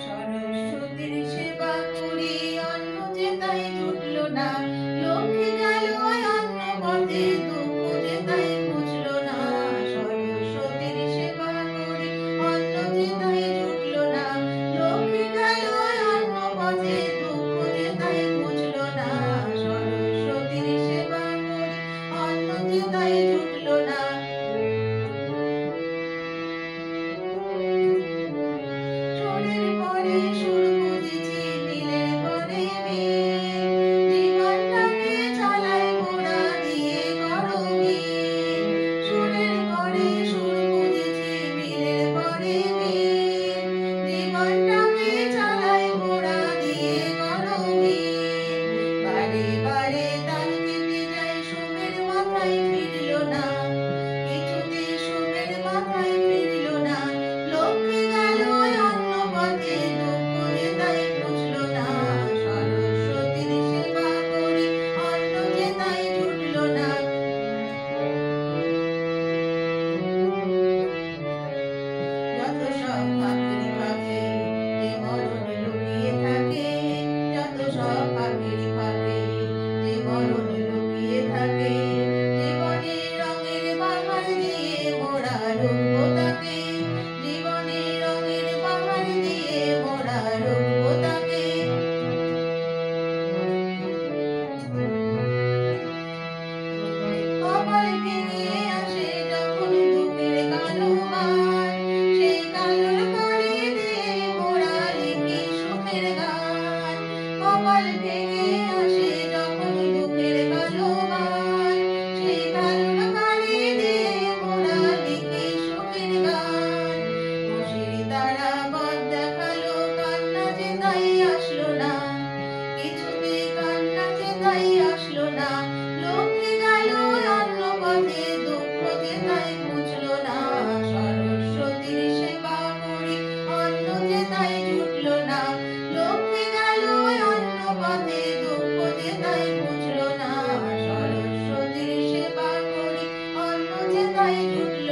সরস্বতীর সেবা করি অন্ন যে তাই জুটল না, লক্ষ্মী গেল অন্ন পথে দুঃখ যে তাই বুঝল না। সরস্বতীর সেবা করি অন্ন যে তাই জুটল না, লক্ষ্মী গেল অন্ন পথে দুঃখ যে তাই বুঝল না। সরস্বতীর সেবা করি অন্ন যে তাই জুটল না। সুরের পরে সুর খুঁজেছি মিলের পরে মিল, জীবনটাকে চালাই মোরা দিয়ে গরমে। সুরের পরে সুর খুঁজেছি মিলের পরে মিল, জীবনটাকে চালাই মোরা দিয়ে গরমে। বারে বারে তাল কেটে যায় সুমের মাথায় ফিরল না, কিছুতে সুমের মাথায় ফিরল না। লক্ষ্মী গেল অন্য পথে দুঃখ যে তাই বুঝল না। সরস্বতীর সেবা করি অন্ন যে তাই জুটল না। যত সব ফাঁকের ফাঁকে যে মরণ লুকিয়ে থাকে, যত সব ফাঁকের ফাঁকে যে মরণ লুকিয়ে থাকে, জীবনের রঙের বাহার দিয়ে মোরা রুখবো তাকে, জীবনের রঙের বাহার দিয়ে মোরা রুখবো তাকে। কপাল ভেঙে আসে যখন দুঃখের কালো মার, সেই কালোর কালি দিয়ে মোরা লিখি সুখের গান। কপাল ভেঙে আসে যখন দুঃখের কালো মার, সেই কালোর কালি দিয়ে মোরা লিখি সুখের গান। খুশির তারা পথ দেখালো কান্না যে তাই আসলো না, কিছুতে কান্না যে তাই আসলো না। লক্ষ্মী গেল অন্য পথে দুঃখ যে তাই বুঝল না। সরস্বতীর সেবা করি অন্ন যে তাই জুটল না, লক্ষ্মী গেল অন্য পথে দুঃখ যে তাই বুঝল না। সরস্বতীর সেবা করি অন্ন যে তাই জুটল